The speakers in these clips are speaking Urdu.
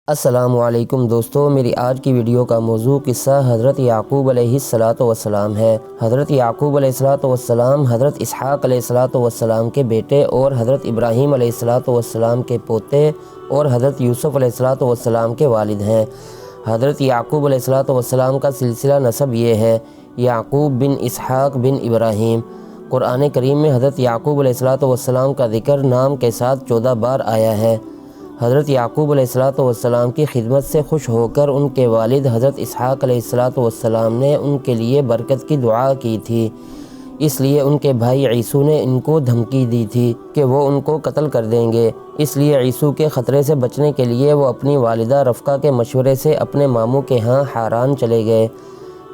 السلام علیکم دوستو، میری آج کی ویڈیو کا موضوع قصہ حضرت یعقوب علیہ السلام ہے۔ حضرت یعقوب علیہ السلام حضرت اسحاق علیہ السلام کے بیٹے اور حضرت ابراہیم علیہ السلام کے پوتے اور حضرت یوسف علیہ السلام کے والد ہیں۔ حضرت یعقوب علیہ السلام کا سلسلہ نسب یہ ہے: یعقوب بن اسحاق بن ابراہیم۔ قرآن کریم میں حضرت یعقوب علیہ السلام کا ذکر نام کے ساتھ 14 بار آیا ہے۔ حضرت یعقوب علیہ السلام کی خدمت سے خوش ہو کر ان کے والد حضرت اسحاق علیہ السلام نے ان کے لیے برکت کی دعا کی تھی، اس لیے ان کے بھائی عیسو نے ان کو دھمکی دی تھی کہ وہ ان کو قتل کر دیں گے۔ اس لیے عیسو کے خطرے سے بچنے کے لیے وہ اپنی والدہ رفقہ کے مشورے سے اپنے ماموں کے ہاں حاران چلے گئے۔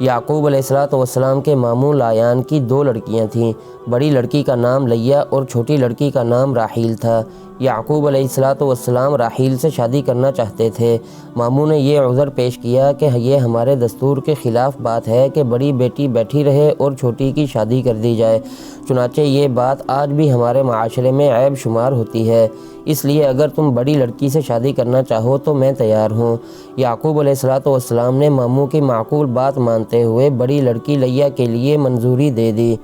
یعقوب علیہ السلام کے ماموں لایان کی 2 لڑکیاں تھیں۔ بڑی لڑکی کا نام لیا اور چھوٹی لڑکی کا نام راحیل تھا۔ یعقوب علیہ السلام راحیل سے شادی کرنا چاہتے تھے۔ ماموں نے یہ عذر پیش کیا کہ یہ ہمارے دستور کے خلاف بات ہے کہ بڑی بیٹی بیٹھی رہے اور چھوٹی کی شادی کر دی جائے، چنانچہ یہ بات آج بھی ہمارے معاشرے میں عیب شمار ہوتی ہے، اس لیے اگر تم بڑی لڑکی سے شادی کرنا چاہو تو میں تیار ہوں۔ یعقوب علیہ السلام نے ماموں کی معقول بات مانتے ہوئے بڑی لڑکی لیا کے لیے منظوری دے دی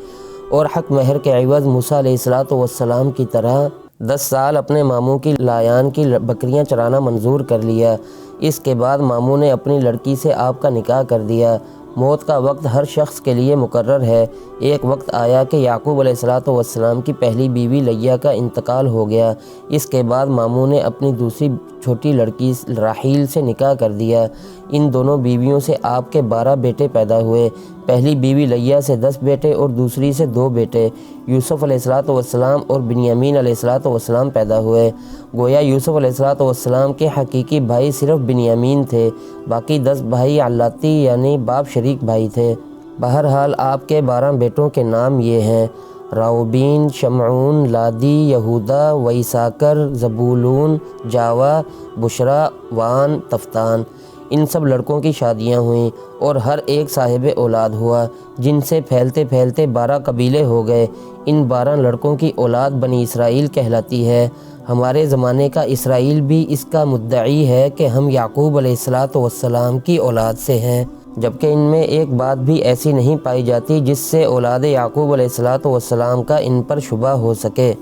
اور حق مہر کے عوض موسیٰ علیہ السلام کی طرح 10 سال اپنے ماموں کی لایان کی بکریاں چرانا منظور کر لیا۔ اس کے بعد ماموں نے اپنی لڑکی سے آپ کا نکاح کر دیا۔ موت کا وقت ہر شخص کے لیے مقرر ہے۔ ایک وقت آیا کہ یعقوب علیہ السلام کی پہلی بیوی لیا کا انتقال ہو گیا۔ اس کے بعد ماموں نے اپنی دوسری چھوٹی لڑکی راحیل سے نکاح کر دیا۔ ان دونوں بیویوں سے آپ کے 12 بیٹے پیدا ہوئے۔ پہلی بیوی لیا سے 10 بیٹے اور دوسری سے 2 بیٹے یوسف علیہ السلام اور بنیامین علیہ السلام پیدا ہوئے۔ گویا یوسف علیہ السلام کے حقیقی بھائی صرف بنیامین تھے، باقی 10 بھائی علاتی یعنی باپ شریک بھائی تھے۔ بہرحال آپ کے 12 بیٹوں کے نام یہ ہیں: راؤبین، شمعون، لادی، یہودا، ویساکر، زبولون، جاوا، بشرا، وان، تفتان۔ ان سب لڑکوں کی شادیاں ہوئیں اور ہر ایک صاحب اولاد ہوا، جن سے پھیلتے پھیلتے 12 قبیلے ہو گئے۔ ان 12 لڑکوں کی اولاد بنی اسرائیل کہلاتی ہے۔ ہمارے زمانے کا اسرائیل بھی اس کا مدعی ہے کہ ہم یعقوب علیہ السلام کی اولاد سے ہیں، جبکہ ان میں ایک بات بھی ایسی نہیں پائی جاتی جس سے اولاد یعقوب علیہ السلام کا ان پر شبہ ہو سکے۔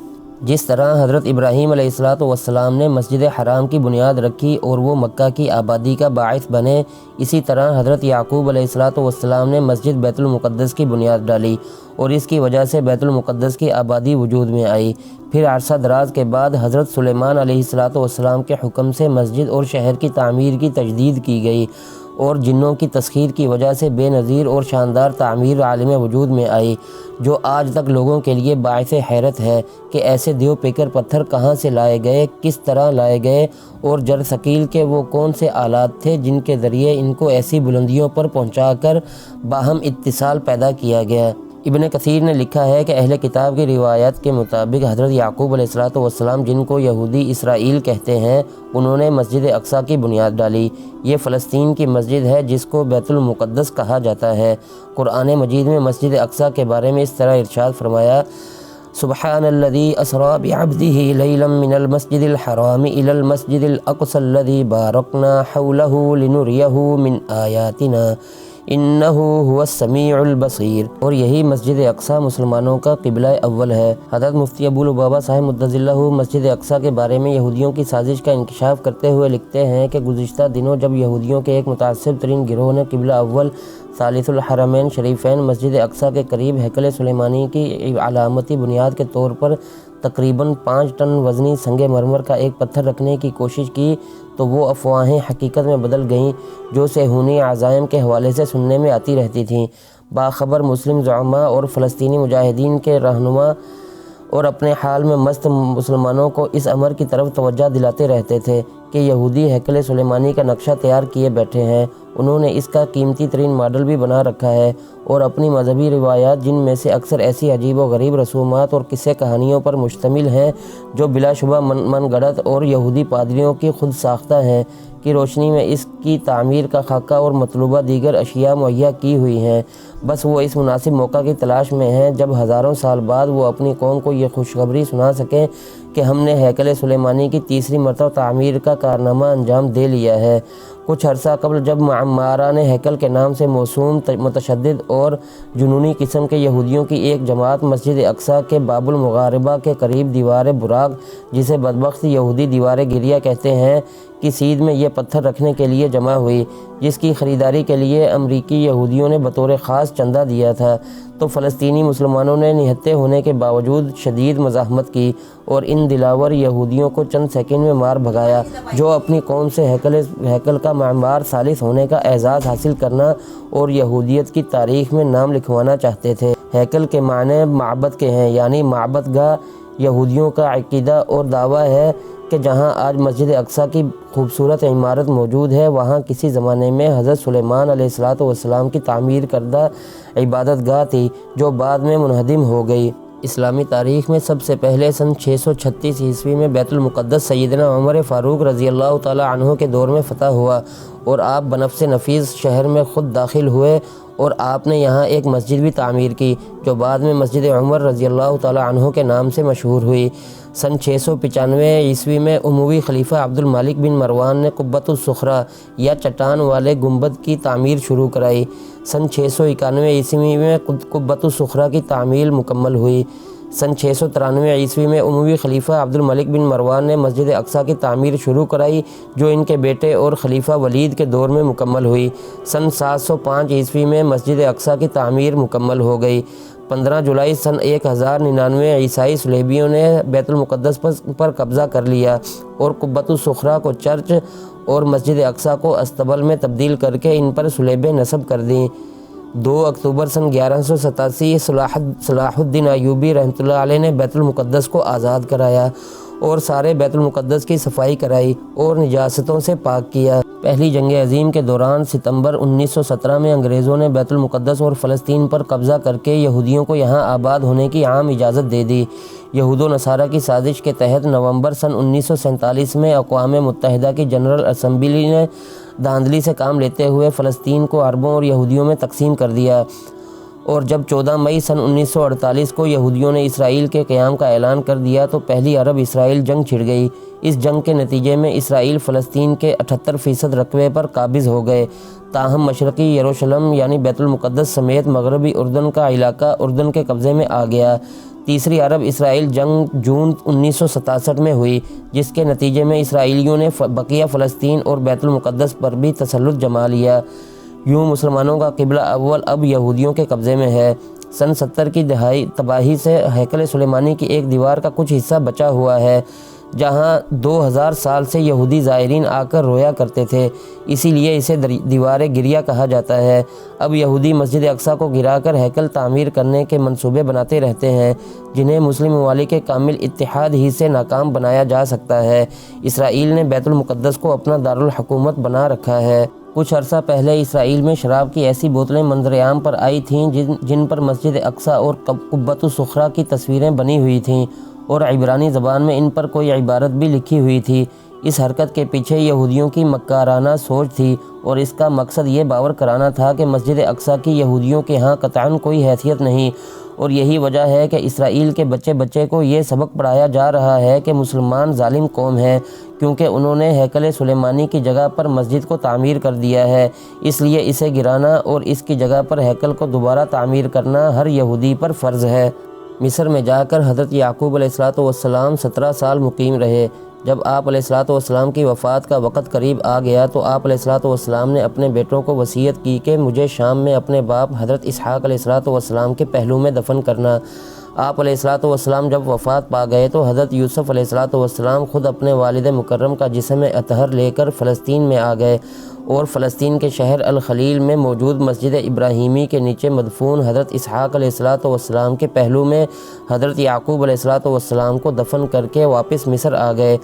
جس طرح حضرت ابراہیم علیہ السلام نے مسجد حرام کی بنیاد رکھی اور وہ مکہ کی آبادی کا باعث بنے، اسی طرح حضرت یعقوب علیہ السلام نے مسجد بیت المقدس کی بنیاد ڈالی اور اس کی وجہ سے بیت المقدس کی آبادی وجود میں آئی۔ پھر عرصہ دراز کے بعد حضرت سلیمان علیہ السلام کے حکم سے مسجد اور شہر کی تعمیر کی تجدید کی گئی اور جنوں کی تسخیر کی وجہ سے بے نظیر اور شاندار تعمیر عالم وجود میں آئی، جو آج تک لوگوں کے لیے باعث حیرت ہے کہ ایسے دیو پیکر پتھر کہاں سے لائے گئے، کس طرح لائے گئے اور جرثقیل کے وہ کون سے آلات تھے جن کے ذریعے ان کو ایسی بلندیوں پر پہنچا کر باہم اتصال پیدا کیا گیا۔ ابن کثیر نے لکھا ہے کہ اہل کتاب کی روایت کے مطابق حضرت یعقوب علیہ السلام، جن کو یہودی اسرائیل کہتے ہیں، انہوں نے مسجد اقصیٰ کی بنیاد ڈالی۔ یہ فلسطین کی مسجد ہے جس کو بیت المقدس کہا جاتا ہے۔ قرآن مجید میں مسجد اقصیٰ کے بارے میں اس طرح ارشاد فرمایا: سبحان الذی اسریٰ بعبدہ لیلا من المسجد الحرام الی المسجد الاقصی الذی بارکنا حولہ لنریہ من آیاتنا انہ هو السمیع البصیر۔ اور یہی مسجد اقصیٰ مسلمانوں کا قبلہ اول ہے۔ حضرت مفتی ابو لبابہ صاحب مدظ اللہ مسجد اقصیٰ کے بارے میں یہودیوں کی سازش کا انکشاف کرتے ہوئے لکھتے ہیں کہ گزشتہ دنوں جب یہودیوں کے ایک متعصب ترین گروہ نے قبلہ اول ثالث الحرمین شریفین مسجد اقصیٰ کے قریب ہیکل سلیمانی کی علامتی بنیاد کے طور پر تقریباً 5 ٹن وزنی سنگ مرمر کا ایک پتھر رکھنے کی کوشش کی تو وہ افواہیں حقیقت میں بدل گئیں جو صہیونی عزائم کے حوالے سے سننے میں آتی رہتی تھیں۔ باخبر مسلم زعماء اور فلسطینی مجاہدین کے رہنما اور اپنے حال میں مست مسلمانوں کو اس امر کی طرف توجہ دلاتے رہتے تھے کہ یہودی ہیکل سلیمانی کا نقشہ تیار کیے بیٹھے ہیں۔ انہوں نے اس کا قیمتی ترین ماڈل بھی بنا رکھا ہے اور اپنی مذہبی روایات، جن میں سے اکثر ایسی عجیب و غریب رسومات اور قصے کہانیوں پر مشتمل ہیں جو بلا شبہ من گڑت اور یہودی پادریوں کی خود ساختہ ہیں، کی روشنی میں اس کی تعمیر کا خاکہ اور مطلوبہ دیگر اشیاء مہیا کی ہوئی ہیں۔ بس وہ اس مناسب موقع کی تلاش میں ہیں جب ہزاروں سال بعد وہ اپنی قوم کو یہ خوشخبری سنا سکیں کہ ہم نے ہیکل سلیمانی کی تیسری مرتبہ تعمیر کا کارنامہ انجام دے لیا ہے۔ کچھ عرصہ قبل جب معماران ہیکل کے نام سے موسوم متشدد اور جنونی قسم کے یہودیوں کی ایک جماعت مسجد اقصیٰ کے باب المغاربہ کے قریب دیوار براق، جسے بدبخت یہودی دیوار گریہ کہتے ہیں، کی سیدھ میں یہ پتھر رکھنے کے لیے جمع ہوئی، جس کی خریداری کے لیے امریکی یہودیوں نے بطور خاص چندہ دیا تھا، تو فلسطینی مسلمانوں نے نہتے ہونے کے باوجود شدید مزاحمت کی اور ان دلاور یہودیوں کو چند سیکنڈ میں مار بھگایا، جو اپنی قوم سے ہیکل کا معمار ثالث ہونے کا اعزاز حاصل کرنا اور یہودیت کی تاریخ میں نام لکھوانا چاہتے تھے۔ ہیکل کے معنی معبد کے ہیں، یعنی معبد گاہ۔ یہودیوں کا عقیدہ اور دعویٰ ہے کہ جہاں آج مسجد اقصیٰ کی خوبصورت عمارت موجود ہے، وہاں کسی زمانے میں حضرت سلیمان علیہ السلام کی تعمیر کردہ عبادت گاہ تھی، جو بعد میں منہدم ہو گئی۔ اسلامی تاریخ میں سب سے پہلے سن 636 عیسوی میں بیت المقدس سیدنا عمر فاروق رضی اللہ تعالی عنہ کے دور میں فتح ہوا اور آپ بنفس نفیس شہر میں خود داخل ہوئے اور آپ نے یہاں ایک مسجد بھی تعمیر کی، جو بعد میں مسجد عمر رضی اللہ تعالی عنہ کے نام سے مشہور ہوئی۔ سن 695 عیسوی میں اموی خلیفہ عبد الملک بن مروان نے قبۃ الصخرہ یا چٹان والے گنبد کی تعمیر شروع کرائی۔ سن 691 عیسوی میں قبۃ الصخرہ کی تعمیر مکمل ہوئی۔ سن 693 عیسوی میں اموی خلیفہ عبد الملک بن مروان نے مسجد اقصیٰ کی تعمیر شروع کرائی، جو ان کے بیٹے اور خلیفہ ولید کے دور میں مکمل ہوئی۔ سن 705 عیسوی میں مسجد اقصیٰ کی تعمیر مکمل ہو گئی۔ 15 جولائی سن 1099 عیسائی صلیبیوں نے بیت المقدس پر قبضہ کر لیا اور قبۃ الصخرہ کو چرچ اور مسجد اقصیٰ کو استبل میں تبدیل کر کے ان پر صلیبیں نصب کر دیں۔ 2 اکتوبر سن 1187 صلاح الدین ایوبی رحمۃ اللہ علیہ نے بیت المقدس کو آزاد کرایا اور سارے بیت المقدس کی صفائی کرائی اور نجاستوں سے پاک کیا۔ پہلی جنگ عظیم کے دوران ستمبر 1917 میں انگریزوں نے بیت المقدس اور فلسطین پر قبضہ کر کے یہودیوں کو یہاں آباد ہونے کی عام اجازت دے دی۔ یہود و نصارہ کی سازش کے تحت نومبر سن 1947 میں اقوام متحدہ کی جنرل اسمبلی نے دھاندلی سے کام لیتے ہوئے فلسطین کو عربوں اور یہودیوں میں تقسیم کر دیا، اور جب 14 مئی سن 1948 کو یہودیوں نے اسرائیل کے قیام کا اعلان کر دیا تو پہلی عرب اسرائیل جنگ چھڑ گئی۔ اس جنگ کے نتیجے میں اسرائیل فلسطین کے 78% رقبے پر قابض ہو گئے، تاہم مشرقی یروشلم یعنی بیت المقدس سمیت مغربی اردن کا علاقہ اردن کے قبضے میں آ گیا۔ تیسری عرب اسرائیل جنگ جون 1967 میں ہوئی، جس کے نتیجے میں اسرائیلیوں نے بقیہ فلسطین اور بیت المقدس پر بھی تسلط جما لیا۔ یوں مسلمانوں کا قبلہ اول اب یہودیوں کے قبضے میں ہے۔ سن 70 کی تباہی سے ہیکل سلیمانی کی ایک دیوار کا کچھ حصہ بچا ہوا ہے، جہاں 2000 سال سے یہودی زائرین آ کر رویا کرتے تھے، اسی لیے اسے دیوار گریہ کہا جاتا ہے۔ اب یہودی مسجد اقصیٰ کو گرا کر ہیکل تعمیر کرنے کے منصوبے بناتے رہتے ہیں، جنہیں مسلم ممالک کے کامل اتحاد ہی سے ناکام بنایا جا سکتا ہے۔ اسرائیل نے بیت المقدس کو اپنا دارالحکومت بنا رکھا ہے۔ کچھ عرصہ پہلے اسرائیل میں شراب کی ایسی بوتلیں منظر عام پر آئی تھیں جن پر مسجد اقصیٰ اور قبۃ الصخرہ کی تصویریں بنی ہوئی تھیں اور عبرانی زبان میں ان پر کوئی عبارت بھی لکھی ہوئی تھی۔ اس حرکت کے پیچھے یہودیوں کی مکارانہ سوچ تھی اور اس کا مقصد یہ باور کرانا تھا کہ مسجد اقصیٰ کی یہودیوں کے ہاں قطعاً کوئی حیثیت نہیں، اور یہی وجہ ہے کہ اسرائیل کے بچے کو یہ سبق پڑھایا جا رہا ہے کہ مسلمان ظالم قوم ہے، کیونکہ انہوں نے ہیکل سلیمانی کی جگہ پر مسجد کو تعمیر کر دیا ہے، اس لیے اسے گرانا اور اس کی جگہ پر ہیکل کو دوبارہ تعمیر کرنا ہر یہودی پر فرض ہے۔ مصر میں جا کر حضرت یعقوب علیہ السلام 17 سال مقیم رہے۔ جب آپ علیہ السلام کی وفات کا وقت قریب آ گیا تو آپ علیہ السلام نے اپنے بیٹوں کو وصیت کی کہ مجھے شام میں اپنے باپ حضرت اسحاق علیہ السلام کے پہلو میں دفن کرنا۔ آپ علیہ السلام جب وفات پا گئے تو حضرت یوسف علیہ السلام خود اپنے والد مکرم کا جسم اطہر لے کر فلسطین میں آ گئے اور فلسطین کے شہر الخلیل میں موجود مسجد ابراہیمی کے نیچے مدفون حضرت اسحاق علیہ السلام کے پہلو میں حضرت یعقوب علیہ السلام کو دفن کر کے واپس مصر آ گئے۔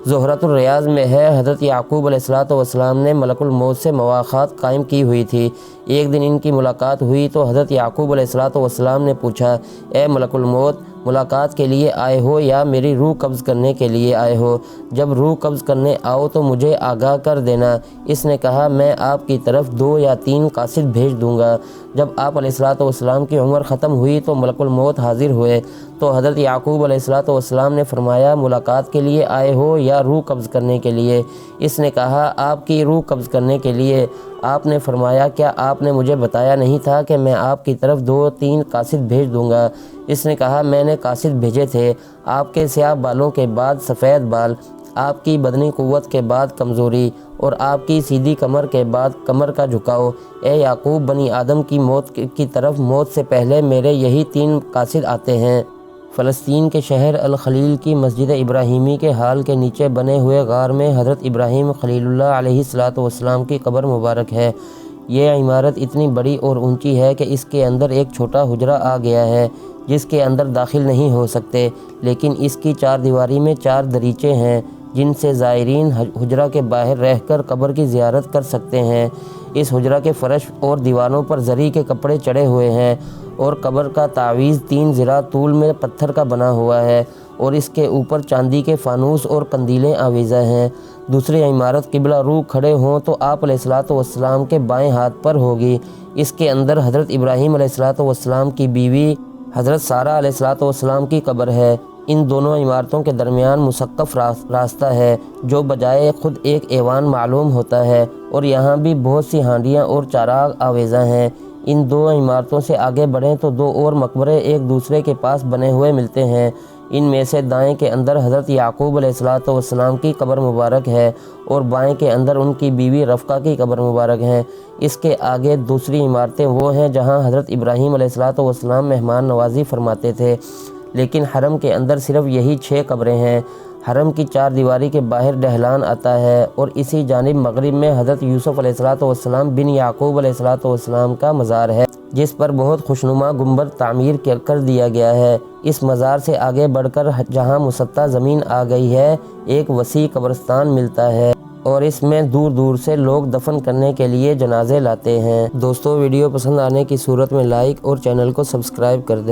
زہرۃ الریاض میں ہے، حضرت یعقوب علیہ السلام نے ملک الموت سے مواخات قائم کی ہوئی تھی۔ ایک دن ان کی ملاقات ہوئی تو حضرت یعقوب علیہ السلام نے پوچھا، اے ملک الموت، ملاقات کے لیے آئے ہو یا میری روح قبض کرنے کے لیے آئے ہو؟ جب روح قبض کرنے آؤ تو مجھے آگاہ کر دینا۔ اس نے کہا میں آپ کی طرف 2 یا 3 قاصد بھیج دوں گا۔ جب آپ علیہ السلام کی عمر ختم ہوئی تو ملک الموت حاضر ہوئے تو حضرت یعقوب علیہ السلام نے فرمایا ملاقات کے لیے آئے ہو یا روح قبض کرنے کے لیے؟ اس نے کہا آپ کی روح قبض کرنے کے لیے۔ آپ نے فرمایا کیا آپ نے مجھے بتایا نہیں تھا کہ میں آپ کی طرف 2-3 قاصد بھیج دوں گا؟ اس نے کہا میں نے قاصد بھیجے تھے، آپ کے سیاہ بالوں کے بعد سفید بال، آپ کی بدنی قوت کے بعد کمزوری اور آپ کی سیدھی کمر کے بعد کمر کا جھکاؤ۔ اے یعقوب، بنی آدم کی موت کی طرف موت سے پہلے میرے یہی 3 قاصد آتے ہیں۔ فلسطین کے شہر الخلیل کی مسجد ابراہیمی کے ہال کے نیچے بنے ہوئے غار میں حضرت ابراہیم خلیل اللہ علیہ السلام کی قبر مبارک ہے۔ یہ عمارت اتنی بڑی اور اونچی ہے کہ اس کے اندر ایک چھوٹا حجرہ آ گیا ہے جس کے اندر داخل نہیں ہو سکتے، لیکن اس کی 4 دیواری میں 4 دریچے ہیں جن سے زائرین حجرہ کے باہر رہ کر قبر کی زیارت کر سکتے ہیں۔ اس حجرہ کے فرش اور دیواروں پر زری کے کپڑے چڑھے ہوئے ہیں اور قبر کا تعویذ 3 ذراع طول میں پتھر کا بنا ہوا ہے اور اس کے اوپر چاندی کے فانوس اور قندیلیں آویزہ ہیں۔ دوسری عمارت قبلہ رو کھڑے ہوں تو آپ علیہ السلام کے بائیں ہاتھ پر ہوگی۔ اس کے اندر حضرت ابراہیم علیہ السلام کی بیوی حضرت سارہ علیہ السلام کی قبر ہے۔ ان دونوں عمارتوں کے درمیان مسقف راستہ ہے جو بجائے خود ایک ایوان معلوم ہوتا ہے اور یہاں بھی بہت سی ہانڈیاں اور چراغ آویزہ ہیں۔ ان 2 عمارتوں سے آگے بڑھیں تو 2 اور مقبرے ایک دوسرے کے پاس بنے ہوئے ملتے ہیں۔ ان میں سے دائیں کے اندر حضرت یعقوب علیہ السلام کی قبر مبارک ہے اور بائیں کے اندر ان کی بیوی رفقہ کی قبر مبارک ہے۔ اس کے آگے دوسری عمارتیں وہ ہیں جہاں حضرت ابراہیم علیہ السلام مہمان نوازی فرماتے تھے، لیکن حرم کے اندر صرف یہی 6 قبریں ہیں۔ حرم کی 4 دیواری کے باہر ڈھلان آتا ہے اور اسی جانب مغرب میں حضرت یوسف علیہ السلام بن یعقوب علیہ السلام کا مزار ہے جس پر بہت خوشنما گنبد تعمیر کر دیا گیا ہے۔ اس مزار سے آگے بڑھ کر جہاں مسطح زمین آ گئی ہے ایک وسیع قبرستان ملتا ہے اور اس میں دور دور سے لوگ دفن کرنے کے لیے جنازے لاتے ہیں۔ دوستو، ویڈیو پسند آنے کی صورت میں لائک اور چینل کو سبسکرائب کر دیں۔